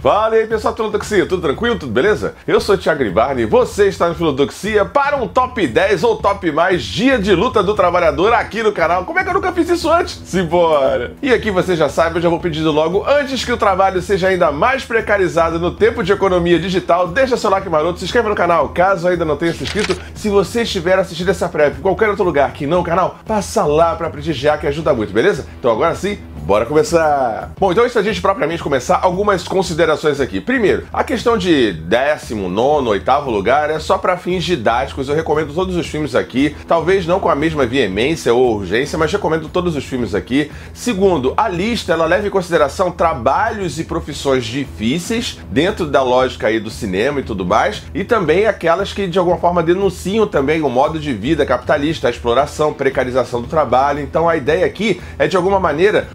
Fala aí pessoal, Filodoxia, tudo tranquilo? Tudo beleza? Eu sou o Thiago Gribardi e você está no Filodoxia para um top 10 ou top mais dia de luta do trabalhador aqui no canal. Como é que eu nunca fiz isso antes? Simbora! E aqui você já sabe, eu já vou pedindo logo, antes que o trabalho seja ainda mais precarizado no tempo de economia digital, deixa seu like maroto, se inscreva no canal, caso ainda não tenha se inscrito. Se você estiver assistindo essa prévia em qualquer outro lugar que não o canal, passa lá para prestigiar que ajuda muito, beleza? Então agora sim, bora começar! Bom, então antes da gente propriamente começar, algumas considerações aqui. Primeiro, a questão de 19º, 8º lugar é só para fins didáticos. Eu recomendo todos os filmes aqui, talvez não com a mesma veemência ou urgência, mas recomendo todos os filmes aqui. Segundo, a lista ela leva em consideração trabalhos e profissões difíceis dentro da lógica aí do cinema e tudo mais, e também aquelas que de alguma forma denunciam também o modo de vida capitalista, a exploração, precarização do trabalho. Então a ideia aqui é de alguma maneira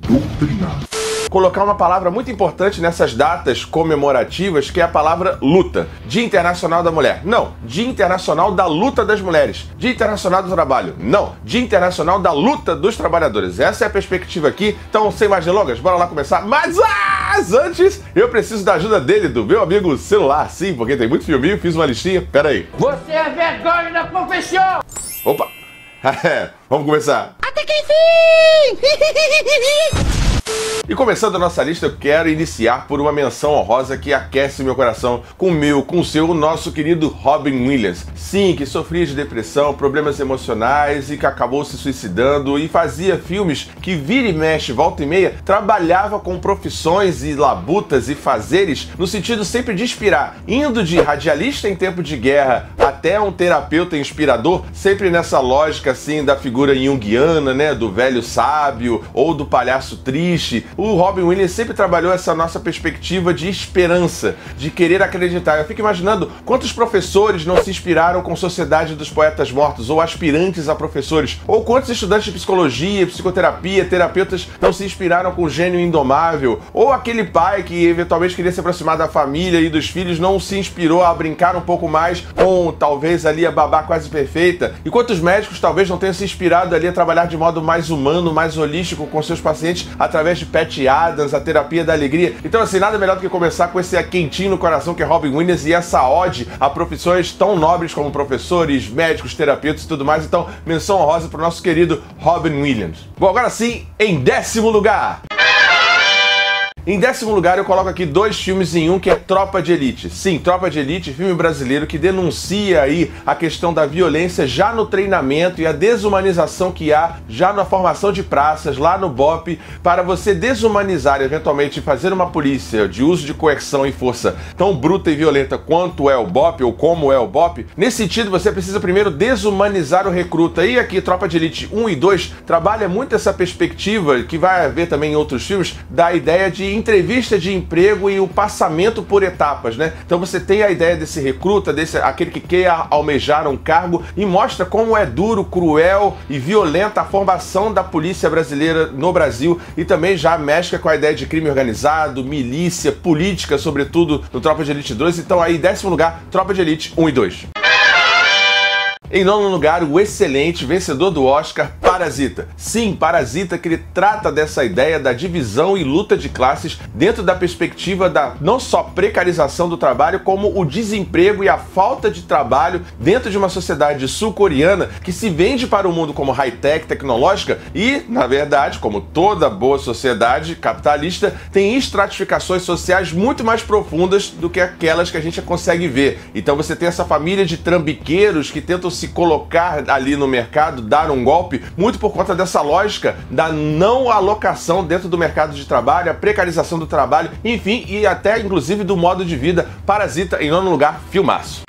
colocar uma palavra muito importante nessas datas comemorativas, que é a palavra luta. Dia Internacional da Mulher. Não. Dia Internacional da Luta das Mulheres. Dia Internacional do Trabalho. Não. Dia Internacional da Luta dos Trabalhadores. Essa é a perspectiva aqui. Então, sem mais delongas, bora lá começar. Mas antes, eu preciso da ajuda dele, do meu amigo celular. Sim, porque tem muito filminho, fiz uma listinha. Pera aí. Você é vergonha da profissão! Opa. Vamos começar. Até que enfim! E começando a nossa lista, eu quero iniciar por uma menção honrosa que aquece meu coração com o seu, nosso querido Robin Williams. Sim, que sofria de depressão, problemas emocionais e que acabou se suicidando e fazia filmes que vira e mexe, volta e meia, trabalhava com profissões e labutas e fazeres no sentido sempre de inspirar, indo de radialista em tempo de guerra até um terapeuta inspirador, sempre nessa lógica assim da figura junguiana, né, do velho sábio ou do palhaço triste. O Robin Williams sempre trabalhou essa nossa perspectiva de esperança, de querer acreditar. Eu fico imaginando quantos professores não se inspiraram com Sociedade dos Poetas Mortos, ou aspirantes a professores, ou quantos estudantes de psicologia, psicoterapia, terapeutas não se inspiraram com Gênio Indomável, ou aquele pai que eventualmente queria se aproximar da família e dos filhos não se inspirou a brincar um pouco mais com talvez ali a Babá Quase Perfeita, e quantos médicos talvez não tenham se inspirado ali a trabalhar de modo mais humano, mais holístico com seus pacientes através de Pat Adams, a terapia da alegria. Então assim, nada melhor do que começar com esse quentinho no coração que é Robin Williams e essa ode a profissões tão nobres como professores, médicos, terapeutas e tudo mais. Então, menção honrosa para o nosso querido Robin Williams. Bom, agora sim, em 10º lugar. Em 10º lugar, eu coloco aqui dois filmes em um, que é Tropa de Elite. Sim, Tropa de Elite, filme brasileiro que denuncia aí a questão da violência já no treinamento e a desumanização que há já na formação de praças, lá no BOPE, para você desumanizar e eventualmente fazer uma polícia de uso de coerção e força tão bruta e violenta quanto é o BOPE ou como é o BOPE. Nesse sentido, você precisa primeiro desumanizar o recruta. E aqui, Tropa de Elite 1 e 2 trabalha muito essa perspectiva, que vai haver também em outros filmes, da ideia de entrevista de emprego e o passamento por etapas, né? Então você tem a ideia desse recruta, aquele que quer almejar um cargo, e mostra como é duro, cruel e violenta a formação da polícia brasileira no Brasil, e também já mexe com a ideia de crime organizado, milícia, política, sobretudo no Tropa de Elite 2. Então aí, 10º lugar, Tropa de Elite 1 e 2. Em 9º lugar, o excelente vencedor do Oscar, Parasita. Sim, Parasita, que ele trata dessa ideia da divisão e luta de classes dentro da perspectiva da não só precarização do trabalho, como o desemprego e a falta de trabalho dentro de uma sociedade sul-coreana que se vende para o mundo como high-tech, tecnológica e, na verdade, como toda boa sociedade capitalista, tem estratificações sociais muito mais profundas do que aquelas que a gente consegue ver. Então você tem essa família de trambiqueiros que tentam se colocar ali no mercado, dar um golpe, muito por conta dessa lógica da não alocação dentro do mercado de trabalho, a precarização do trabalho, enfim, e até inclusive do modo de vida. Parasita, em 9º lugar, filmaço.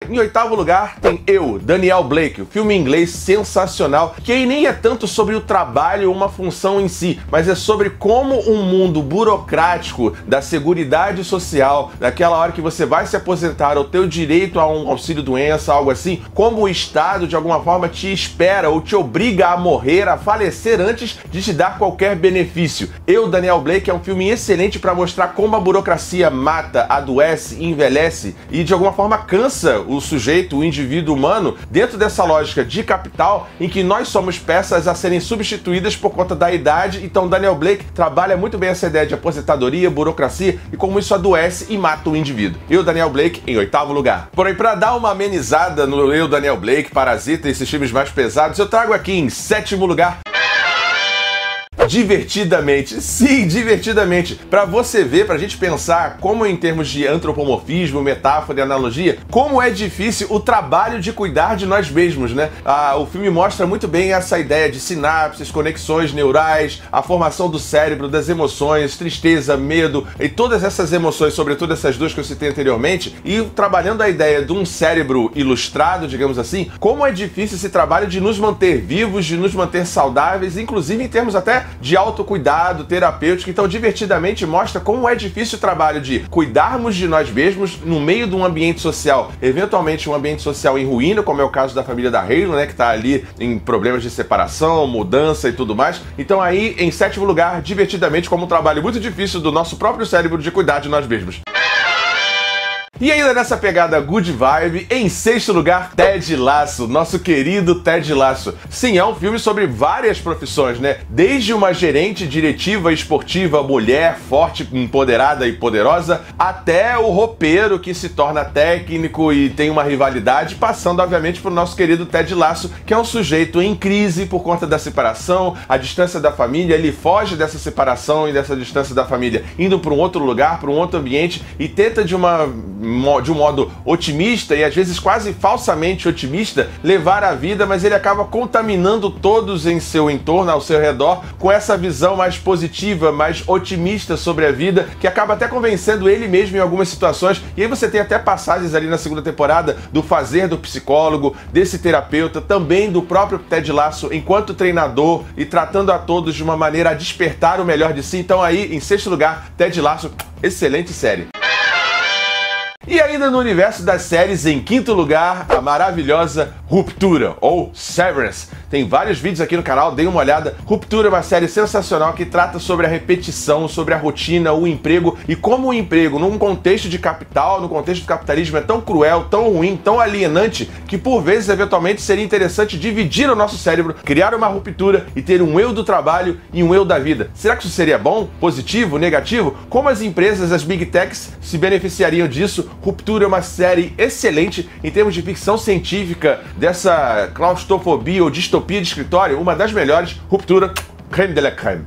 Em 8º lugar tem Eu, Daniel Blake, o filme em inglês sensacional, que aí nem é tanto sobre o trabalho ou uma função em si, mas é sobre como um mundo burocrático da seguridade social, daquela hora que você vai se aposentar ou ter o direito a um auxílio-doença, algo assim, como o Estado de alguma forma te espera ou te obriga a morrer, a falecer antes de te dar qualquer benefício. Eu, Daniel Blake, é um filme excelente para mostrar como a burocracia mata, adoece, envelhece e de alguma forma cansa o sujeito, o indivíduo humano, dentro dessa lógica de capital, em que nós somos peças a serem substituídas por conta da idade. Então Daniel Blake trabalha muito bem essa ideia de aposentadoria, burocracia e como isso adoece e mata o indivíduo. Eu, Daniel Blake, em 8º lugar. Porém, para dar uma amenizada no Eu, Daniel Blake, Parasita e esses filmes mais pesados, eu trago aqui em 7º lugar Divertidamente. Sim, Divertidamente. Pra você ver, pra gente pensar como em termos de antropomorfismo, metáfora e analogia, como é difícil o trabalho de cuidar de nós mesmos, né? O filme mostra muito bem essa ideia de sinapses, conexões neurais, a formação do cérebro, das emoções, tristeza, medo e todas essas emoções, sobretudo essas duas que eu citei anteriormente, e trabalhando a ideia de um cérebro ilustrado, digamos assim, como é difícil esse trabalho de nos manter vivos, de nos manter saudáveis, inclusive em termos até de autocuidado, terapêutico. Então, Divertidamente mostra como é difícil o trabalho de cuidarmos de nós mesmos no meio de um ambiente social, eventualmente um ambiente social em ruína, como é o caso da família da Halo, né, que tá ali em problemas de separação, mudança e tudo mais. Então aí, em 7º lugar, Divertidamente, como um trabalho muito difícil do nosso próprio cérebro de cuidar de nós mesmos. E ainda nessa pegada good vibe, em 6º lugar, Ted Lasso, nosso querido Ted Lasso. Sim, é um filme sobre várias profissões, né? Desde uma gerente diretiva esportiva, mulher, forte, empoderada e poderosa, até o roupeiro que se torna técnico e tem uma rivalidade, passando obviamente pro nosso querido Ted Lasso, que é um sujeito em crise por conta da separação, a distância da família. Ele foge dessa separação e dessa distância da família, indo para um outro lugar, para um outro ambiente, e tenta de um modo otimista e às vezes quase falsamente otimista levar a vida, mas ele acaba contaminando todos em seu entorno, ao seu redor, com essa visão mais positiva, mais otimista sobre a vida, que acaba até convencendo ele mesmo em algumas situações. E aí você tem até passagens ali na 2ª temporada do fazer do psicólogo, desse terapeuta, também do próprio Ted Lasso enquanto treinador e tratando a todos de uma maneira a despertar o melhor de si. Então aí, em 6º lugar, Ted Lasso, excelente série. E ainda no universo das séries, em 5º lugar, a maravilhosa Ruptura, ou Severance. Tem vários vídeos aqui no canal, deem uma olhada. Ruptura é uma série sensacional que trata sobre a repetição, sobre a rotina, o emprego e como o emprego, num contexto de capital, no contexto do capitalismo, é tão cruel, tão ruim, tão alienante, que por vezes, eventualmente, seria interessante dividir o nosso cérebro, criar uma ruptura e ter um eu do trabalho e um eu da vida. Será que isso seria bom, positivo, negativo? Como as empresas, as Big Techs, se beneficiariam disso? Ruptura é uma série excelente em termos de ficção científica, dessa claustrofobia ou distopia de escritório, uma das melhores. Ruptura, crème de la crème.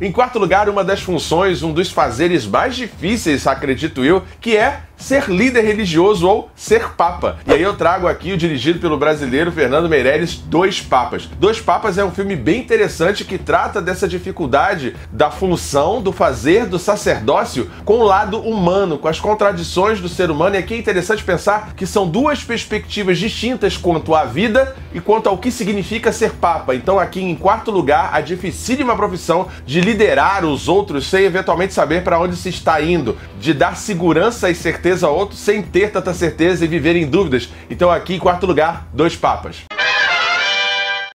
Em 4º lugar, uma das funções, um dos fazeres mais difíceis, acredito eu, que é ser líder religioso ou ser papa. E aí eu trago aqui o dirigido pelo brasileiro Fernando Meirelles, Dois Papas. Dois Papas é um filme bem interessante que trata dessa dificuldade da função, do fazer, do sacerdócio com o lado humano, com as contradições do ser humano. E aqui é interessante pensar que são duas perspectivas distintas quanto à vida e quanto ao que significa ser papa. Então aqui em 4º lugar, a dificílima profissão de liderar os outros sem eventualmente saber para onde se está indo, de dar segurança e certeza a outro sem ter tanta certeza e viver em dúvidas. Então aqui em 4º lugar, Dois Papas.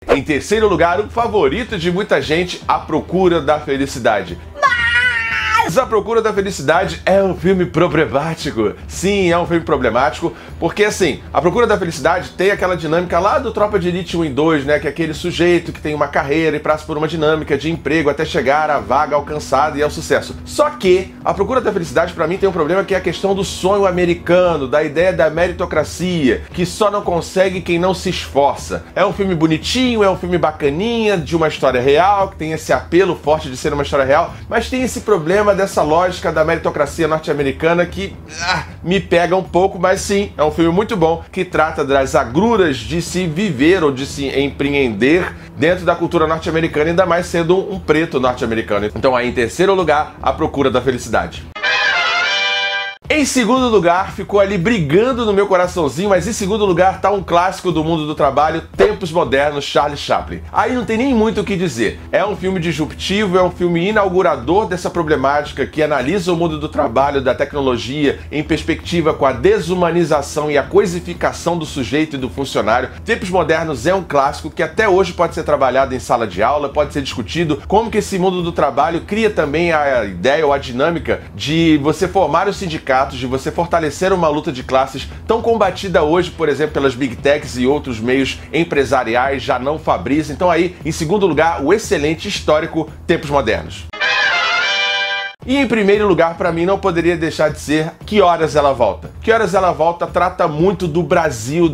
Em 3º lugar, o favorito de muita gente, A Procura da Felicidade. Mas A Procura da Felicidade é um filme problemático. Sim, é um filme problemático, porque assim, A Procura da Felicidade tem aquela dinâmica lá do Tropa de Elite 1 e 2, né? Que é aquele sujeito que tem uma carreira e passa por uma dinâmica de emprego até chegar à vaga alcançada e ao sucesso. Só que A Procura da Felicidade, pra mim, tem um problema que é a questão do sonho americano, da ideia da meritocracia, que só não consegue quem não se esforça. É um filme bonitinho, é um filme bacaninha, de uma história real, que tem esse apelo forte de ser uma história real, mas tem esse problema dessa lógica da meritocracia norte-americana que me pega um pouco, mas sim, é um filme muito bom que trata das agruras de se viver ou de se empreender dentro da cultura norte-americana, ainda mais sendo um preto norte-americano. Então aí em 3º lugar, A Procura da Felicidade. Em 2º lugar, ficou ali brigando no meu coraçãozinho, mas em 2º lugar tá um clássico do mundo do trabalho, Tempos Modernos, Charlie Chaplin. Aí não tem nem muito o que dizer. É um filme disruptivo, é um filme inaugurador dessa problemática que analisa o mundo do trabalho, da tecnologia, em perspectiva com a desumanização e a coisificação do sujeito e do funcionário. Tempos Modernos é um clássico que até hoje pode ser trabalhado em sala de aula, pode ser discutido como que esse mundo do trabalho cria também a ideia ou a dinâmica de você formar o sindicato, atos de você fortalecer uma luta de classes tão combatida hoje, por exemplo, pelas Big Techs e outros meios empresariais já não Fabrício. Então aí, em segundo lugar, o excelente histórico Tempos Modernos. E em primeiro lugar, para mim, não poderia deixar de ser Que Horas Ela Volta. Que Horas Ela Volta trata muito do Brasil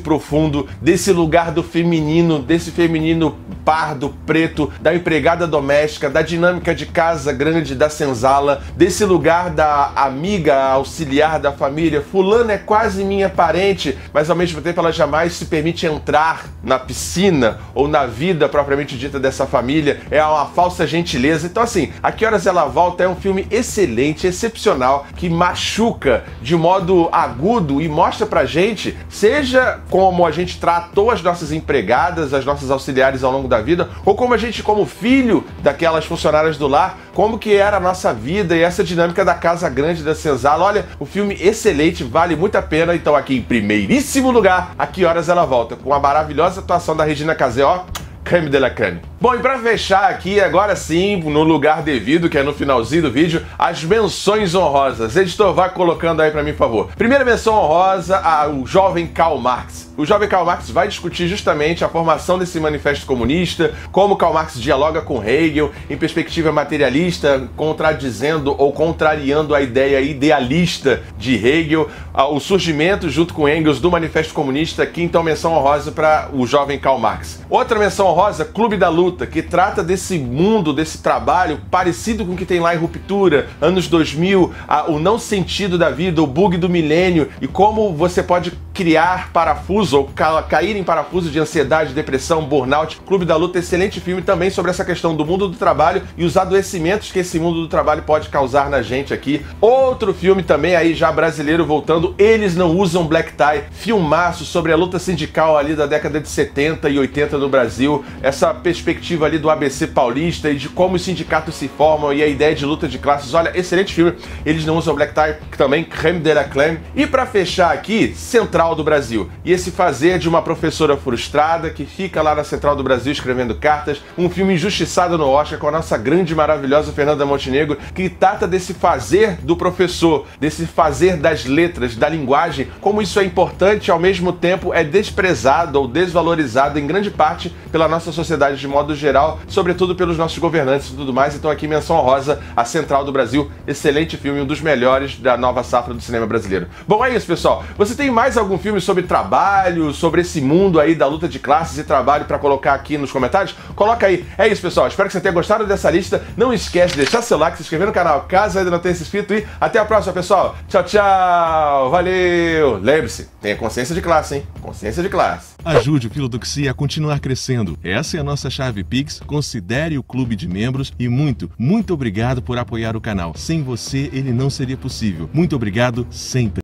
profundo, desse lugar do feminino, desse feminino pardo, preto, da empregada doméstica, da dinâmica de casa grande, da senzala, desse lugar da amiga auxiliar da família. Fulana é quase minha parente, mas ao mesmo tempo ela jamais se permite entrar na piscina ou na vida propriamente dita dessa família. É uma falsa gentileza. Então assim, A Que Horas Ela Volta é um filme excelente, excepcional, que machuca de modo agudo e mostra pra gente, seja como a gente tratou as nossas empregadas, as nossas auxiliares ao longo da vida, ou como a gente, como filho daquelas funcionárias do lar, como que era a nossa vida e essa dinâmica da casa grande da senzala. Olha, o filme excelente, vale muito a pena. Então aqui em primeiríssimo lugar, A Que Horas Ela Volta, com a maravilhosa atuação da Regina Casé, ó, creme de la creme. Bom, e pra fechar aqui, agora sim, no lugar devido, que é no finalzinho do vídeo, as menções honrosas. Editor, vai colocando aí pra mim, por favor. Primeira menção honrosa ao jovem Karl Marx. O jovem Karl Marx vai discutir justamente a formação desse manifesto comunista, como Karl Marx dialoga com Hegel em perspectiva materialista, contradizendo ou contrariando a ideia idealista de Hegel, o surgimento junto com Engels do manifesto comunista. Aqui então menção honrosa para o jovem Karl Marx. Outra menção honrosa, Clube da Luta, que trata desse mundo, desse trabalho parecido com o que tem lá em Ruptura, anos 2000, o não sentido da vida, o bug do milênio e como você pode criar parafuso ou cair em parafuso de ansiedade, depressão, burnout. Clube da Luta, excelente filme também sobre essa questão do mundo do trabalho e os adoecimentos que esse mundo do trabalho pode causar na gente aqui. Outro filme também aí já brasileiro voltando, Eles Não Usam Black Tie, filmaço sobre a luta sindical ali da década de 70 e 80 no Brasil, essa perspectiva ali do ABC paulista e de como os sindicatos se formam e a ideia de luta de classes. Olha, excelente filme, Eles Não Usam Black Tie, também creme de la creme. E pra fechar aqui, Central do Brasil, e esse fazer de uma professora frustrada que fica lá na Central do Brasil escrevendo cartas, um filme injustiçado no Oscar com a nossa grande e maravilhosa Fernanda Montenegro, que trata desse fazer do professor, desse fazer das letras, da linguagem, como isso é importante e ao mesmo tempo é desprezado ou desvalorizado em grande parte pela nossa sociedade de modo geral, sobretudo pelos nossos governantes e tudo mais. Então aqui menção honrosa a Central do Brasil, excelente filme, um dos melhores da nova safra do cinema brasileiro. Bom, é isso, pessoal. Você tem mais algum filme sobre trabalho, sobre esse mundo aí da luta de classes e trabalho para colocar aqui nos comentários? Coloca aí. É isso, pessoal. Espero que você tenha gostado dessa lista. Não esquece de deixar seu like, se inscrever no canal caso ainda não tenha se inscrito e até a próxima, pessoal. Tchau, tchau. Valeu. Lembre-se, tenha consciência de classe, hein? Consciência de classe. Ajude o Filodoxia a continuar crescendo. Essa é a nossa chave Pix. Considere o clube de membros e muito obrigado por apoiar o canal. Sem você, ele não seria possível. Muito obrigado sempre.